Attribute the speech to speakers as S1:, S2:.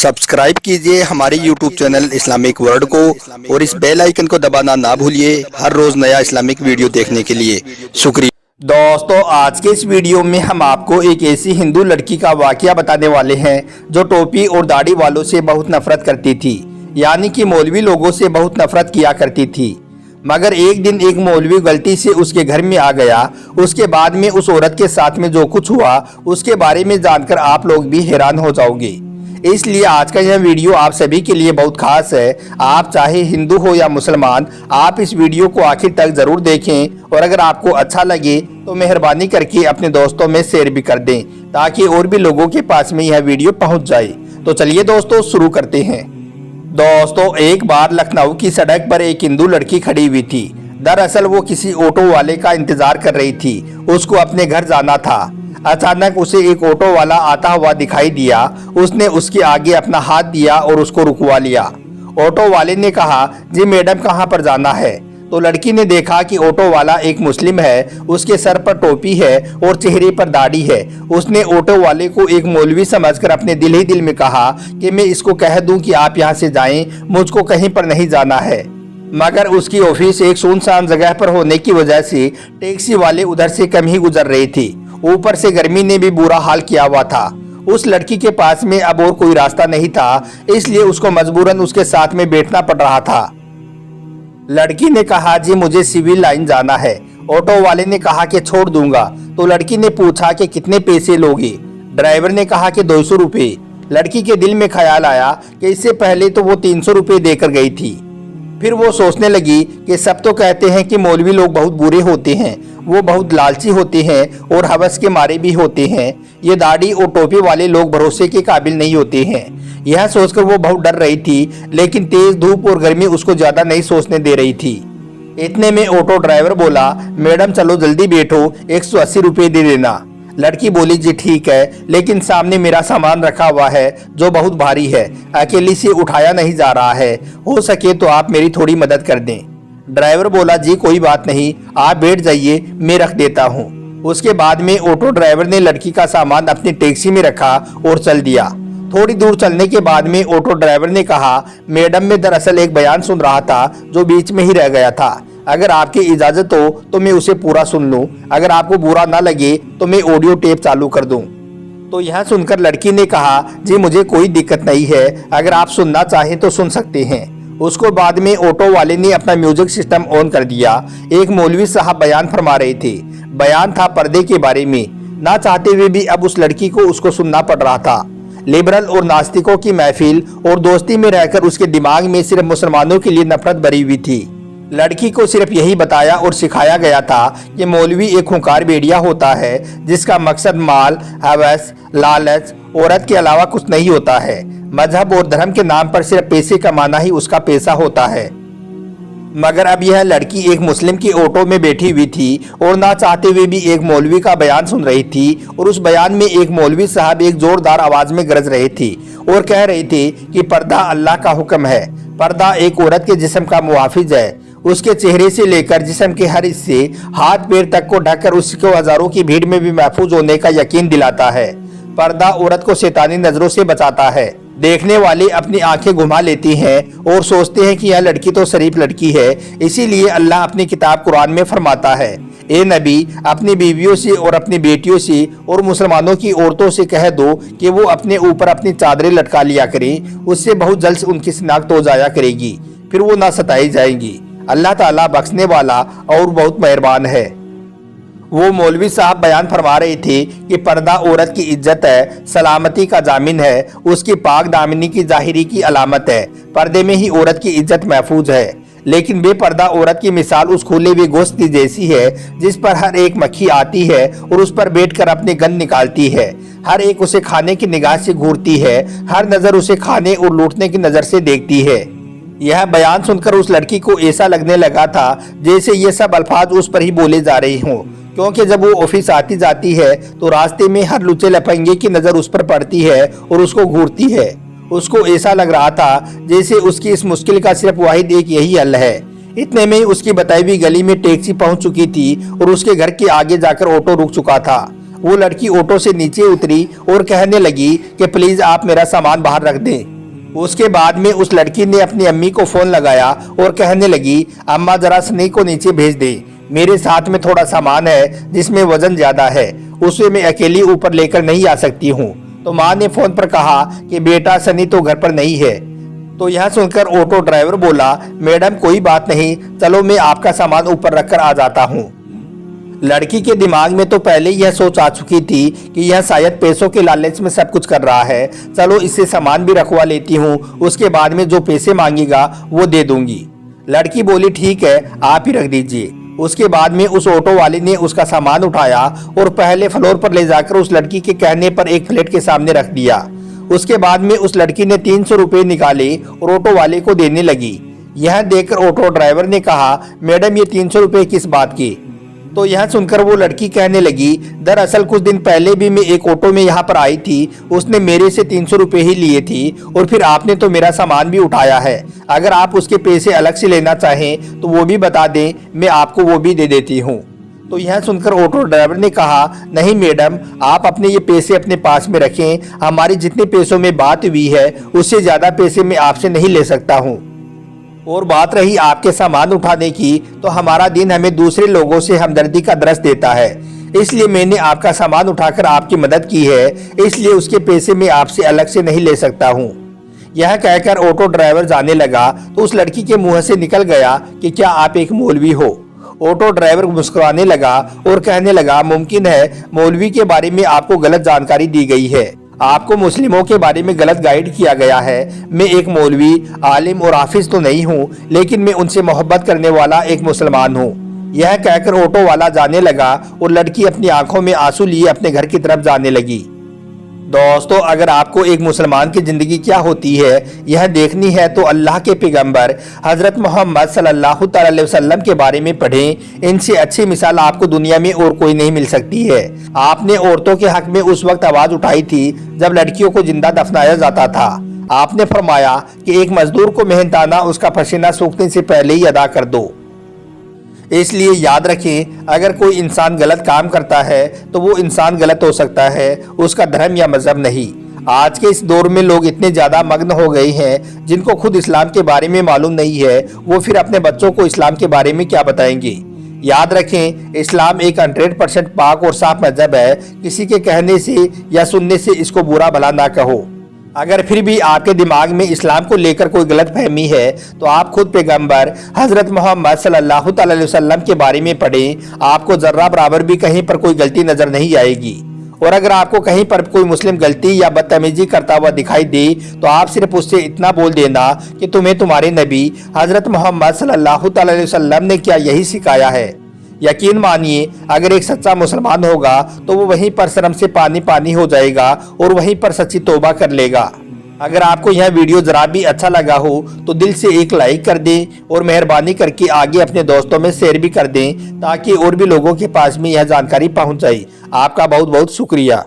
S1: Subscribe कीजिए हमारे YouTube channel Islamic world को और इस बेल आइकन को दबाना ना भूलिए हर रोज नया इस्लामिक वीडियो देखने के लिए। शुक्रिया
S2: दोस्तों, आज के इस वीडियो में हम आपको एक ऐसी हिंदू लड़की का वाकया बताने वाले हैं जो टोपी और दाढ़ी वालों से बहुत नफरत करती थी, यानी कि मौलवी लोगों से बहुत नफरत किया करती थी। मगर एक दिन एक मौलवी गलती से उसके घर में आ गया। उसके बाद में उस औरत के साथ में जो कुछ हुआ उसके बारे में जानकर आप लोग भी हैरान हो जाओगे। इसलिए आज का यह वीडियो आप सभी के लिए बहुत खास है। आप चाहे हिंदू हो या मुसलमान, आप इस वीडियो को आखिर तक जरूर देखें और अगर आपको अच्छा लगे तो मेहरबानी करके अपने दोस्तों में शेयर भी कर दें ताकि और भी लोगों के पास में यह वीडियो पहुंच जाए। तो चलिए दोस्तों शुरू करते हैं। दोस्तों, एक बार लखनऊ की सड़क पर एक हिंदू लड़की खड़ी हुई थी। दरअसल वो किसी ऑटो वाले का इंतजार कर रही थी। उसको अपने घर जाना था। अचानक उसे एक ऑटो वाला आता हुआ दिखाई दिया। उसने उसके आगे अपना हाथ दिया और उसको रुकवा लिया। ऑटो वाले ने कहा, जी मैडम कहाँ पर जाना है? तो लड़की ने देखा कि ऑटो वाला एक मुस्लिम है, उसके सर पर टोपी है और चेहरे पर दाढ़ी है। उसने ऑटो वाले को एक मौलवी समझकर अपने दिल ही दिल में कहा कि मैं इसको कह दूं कि आप यहाँ से जाएं, मुझको कहीं पर नहीं जाना है। मगर उसकी ऑफिस एक सुनसान जगह पर होने की वजह से टैक्सी वाले उधर से कम ही गुजर रही थी। ऊपर से गर्मी ने भी बुरा हाल किया हुआ था। उस लड़की के पास में अब और कोई रास्ता नहीं था, इसलिए उसको मजबूरन उसके साथ में बैठना पड़ रहा था। लड़की ने कहा, जी मुझे सिविल लाइन जाना है। ऑटो वाले ने कहा कि छोड़ दूंगा। तो लड़की ने पूछा कि कितने पैसे लोगे? ड्राइवर ने कहा कि 200 रुपये। लड़की के दिल में ख्याल आया कि इससे पहले तो वो 300 रुपये देकर गई थी। फिर वो सोचने लगी कि सब तो कहते हैं कि मौलवी लोग बहुत बुरे होते हैं, वो बहुत लालची होते हैं और हवस के मारे भी होते हैं। ये दाढ़ी और टोपी वाले लोग भरोसे के काबिल नहीं होते हैं। यह सोचकर वो बहुत डर रही थी, लेकिन तेज धूप और गर्मी उसको ज्यादा नहीं सोचने दे रही थी। इतने में ऑटो ड्राइवर बोला, मैडम चलो जल्दी बैठो, 180 रुपये दे देना। लड़की बोली, जी ठीक है, लेकिन सामने मेरा सामान रखा हुआ है जो बहुत भारी है, अकेली से उठाया नहीं जा रहा है, हो सके तो आप मेरी थोड़ी मदद कर दें। ड्राइवर बोला, जी कोई बात नहीं, आप बैठ जाइए, मैं रख देता हूँ। उसके बाद में ऑटो ड्राइवर ने लड़की का सामान अपनी टैक्सी में रखा और चल दिया। थोड़ी दूर चलने के बाद में ऑटो ड्राइवर ने कहा, मैडम मैं दरअसल एक बयान सुन रहा था जो बीच में ही रह गया था। अगर आपकी इजाजत हो तो मैं उसे पूरा सुन लूं, अगर आपको बुरा ना लगे तो मैं ऑडियो टेप चालू कर दूं। तो यह सुनकर लड़की ने कहा, जी मुझे कोई दिक्कत नहीं है, अगर आप सुनना चाहें तो सुन सकते हैं। उसको बाद में ऑटो वाले ने अपना म्यूजिक सिस्टम ऑन कर दिया। एक मौलवी साहब बयान फरमा रहे थे। बयान था पर्दे के बारे में। ना चाहते हुए भी अब उस लड़की को उसको सुनना पड़ रहा था। लिबरल और नास्तिकों की महफिल और दोस्ती में रहकर उसके दिमाग में सिर्फ मुसलमानों के लिए नफरत भरी हुई थी। लड़की को सिर्फ यही बताया और सिखाया गया था कि मौलवी एक खूंखार भेड़िया होता है जिसका मकसद माल, हवस, लालच, औरत के अलावा कुछ नहीं होता है। मजहब और धर्म के नाम पर सिर्फ पैसे कमाना ही उसका पेशा होता है। मगर अब यह लड़की एक मुस्लिम की ऑटो में बैठी हुई थी और ना चाहते हुए भी एक मौलवी का बयान सुन रही थी। और उस बयान में एक मौलवी साहब एक जोरदार आवाज में गरज रहे थे और कह रहे थे कि पर्दा अल्लाह का हुक्म है। पर्दा एक औरत के जिस्म का मुहाफिज है। उसके चेहरे से लेकर जिस्म के हर हिस्से, हाथ पैर तक को ढककर उसको हजारों की भीड़ में भी महफूज होने का यकीन दिलाता है। पर्दा औरत को शैतानी नजरों से बचाता है। देखने वाले अपनी आंखें घुमा लेती हैं और सोचते हैं कि यह लड़की तो शरीफ लड़की है। इसीलिए अल्लाह अपनी किताब कुरान में फरमाता है, ए नबी अपनी बीवियों से और अपनी बेटियों से और मुसलमानों की औरतों से कह दो कि वो अपने ऊपर अपनी चादरें लटका लिया करें, उससे बहुत जल्द उनकी शिनाख्त हो जाया करेगी, फिर वो ना सताई जाएंगी। अल्लाह ताला बख्शने वाला और बहुत मेहरबान है। वो मौलवी साहब बयान फरमा रहे थे कि पर्दा औरत की इज्जत है, सलामती का जामिन है, उसकी पाक दामनी की जाहिरी की अलामत है। पर्दे में ही औरत की इज्जत महफूज है। लेकिन बेपर्दा औरत की मिसाल उस खुले हुए गोश्त की जैसी है जिस पर हर एक मक्खी आती है और उस पर बैठकर अपनी गंध निकालती है। हर एक उसे खाने की निगाह से घूरती है, हर नजर उसे खाने और लूटने की नजर से देखती है। यह बयान सुनकर उस लड़की को ऐसा लगने लगा था जैसे ये सब अल्फाज उस पर ही बोले जा रहे हों, क्योंकि जब वो ऑफिस आती जाती है तो रास्ते में हर लुचे लफंगे की नजर उस पर पड़ती है और उसको घूरती है। उसको ऐसा लग रहा था जैसे उसकी इस मुश्किल का सिर्फ वाहिद एक यही हल है। इतने में उसकी बताई हुई गली में टैक्सी पहुंच चुकी थी और उसके घर के आगे जाकर ऑटो रुक चुका था। वो लड़की ऑटो से नीचे उतरी और कहने लगी कि प्लीज आप मेरा सामान बाहर रख दें। उसके बाद में उस लड़की ने अपनी अम्मी को फोन लगाया और कहने लगी, अम्मा जरा सनी को नीचे भेज दें, मेरे साथ में थोड़ा सामान है जिसमें वजन ज्यादा है, उसे मैं अकेली ऊपर लेकर नहीं आ सकती हूँ। तो माँ ने फोन पर कहा कि बेटा सनी तो घर पर नहीं है। तो यह सुनकर ऑटो ड्राइवर बोला, मैडम कोई बात नहीं, चलो मैं आपका सामान ऊपर रखकर आ जाता हूँ। लड़की के दिमाग में तो पहले यह सोच आ चुकी थी कि यह शायद पैसों के लालच में सब कुछ कर रहा है, चलो इससे सामान भी रखवा लेती हूँ, उसके बाद में जो पैसे मांगेगा वो दे दूंगी। लड़की बोली ठीक है, आप ही रख दीजिए। उसके बाद में उस ऑटो वाले ने उसका सामान उठाया और पहले फ्लोर पर ले जाकर उस लड़की के कहने पर एक फ्लैट के सामने रख दिया। उसके बाद में उस लड़की ने 300 रुपये निकाले और ऑटो वाले को देने लगी। यह देखकर ऑटो ड्राइवर ने कहा, मैडम ये 300 रुपये किस बात की? तो यह सुनकर वो लड़की कहने लगी, दरअसल कुछ दिन पहले भी मैं एक ऑटो में यहाँ पर आई थी, उसने मेरे से 300 रुपये ही लिए थी और फिर आपने तो मेरा सामान भी उठाया है। अगर आप उसके पैसे अलग से लेना चाहें तो वो भी बता दें, मैं आपको वो भी दे देती हूँ। तो यह सुनकर ऑटो ड्राइवर ने कहा, नहीं मैडम, आप अपने ये पैसे अपने पास में रखें, हमारी जितने पैसों में बात हुई है उससे ज़्यादा पैसे मैं आपसे नहीं ले सकता हूँ। और बात रही आपके सामान उठाने की, तो हमारा दिन हमें दूसरे लोगों से हमदर्दी का दर्स देता है, इसलिए मैंने आपका सामान उठाकर आपकी मदद की है, इसलिए उसके पैसे मैं आपसे अलग से नहीं ले सकता हूँ। यह कहकर ऑटो ड्राइवर जाने लगा तो उस लड़की के मुंह से निकल गया कि क्या आप एक मौलवी हो? ऑटो ड्राइवर मुस्कुराने लगा और कहने लगा, मुमकिन है मौलवी के बारे में आपको गलत जानकारी दी गई है, आपको मुस्लिमों के बारे में गलत गाइड किया गया है। मैं एक मौलवी, आलिम और हाफिज तो नहीं हूँ, लेकिन मैं उनसे मोहब्बत करने वाला एक मुसलमान हूँ। यह कहकर ऑटो वाला जाने लगा और लड़की अपनी आंखों में आंसू लिए अपने घर की तरफ जाने लगी। दोस्तों, अगर आपको एक मुसलमान की ज़िंदगी क्या होती है यह देखनी है तो अल्लाह के पैगंबर हज़रत मोहम्मद सल्लल्लाहु अलैहि वसल्लम के बारे में पढ़ें। इनसे अच्छी मिसाल आपको दुनिया में और कोई नहीं मिल सकती है। आपने औरतों के हक में उस वक्त आवाज़ उठाई थी जब लड़कियों को जिंदा दफनाया जाता था। आपने फरमाया कि एक मजदूर को मेहनताना उसका पसीना सूखने से पहले ही अदा कर दो। इसलिए याद रखें, अगर कोई इंसान गलत काम करता है तो वो इंसान गलत हो सकता है, उसका धर्म या मजहब नहीं। आज के इस दौर में लोग इतने ज़्यादा मग्न हो गए हैं जिनको खुद इस्लाम के बारे में मालूम नहीं है, वो फिर अपने बच्चों को इस्लाम के बारे में क्या बताएंगे। याद रखें, इस्लाम एक 100% पाक और साफ मजहब है, किसी के कहने से या सुनने से इसको बुरा भला ना कहो। अगर फिर भी आपके दिमाग में इस्लाम को लेकर कोई गलत फहमी है तो आप खुद पैगंबर हज़रत मोहम्मद सल्लल्लाहु अलैहि वसल्लम के बारे में पढ़ें, आपको जर्रा बराबर भी कहीं पर कोई गलती नजर नहीं आएगी। और अगर आपको कहीं पर कोई मुस्लिम गलती या बदतमीजी करता हुआ दिखाई दे तो आप सिर्फ उससे इतना बोल देना कि तुम्हें तुम्हारे नबी हज़रत मोहम्मद सल्लल्लाहु अलैहि वसल्लम ने क्या यही सिखाया है। यकीन मानिए, अगर एक सच्चा मुसलमान होगा तो वो वहीं पर शर्म से पानी पानी हो जाएगा और वहीं पर सच्ची तौबा कर लेगा। अगर आपको यह वीडियो जरा भी अच्छा लगा हो तो दिल से एक लाइक कर दें और मेहरबानी करके आगे अपने दोस्तों में शेयर भी कर दें ताकि और भी लोगों के पास में यह जानकारी पहुंच जाए। आपका बहुत बहुत शुक्रिया।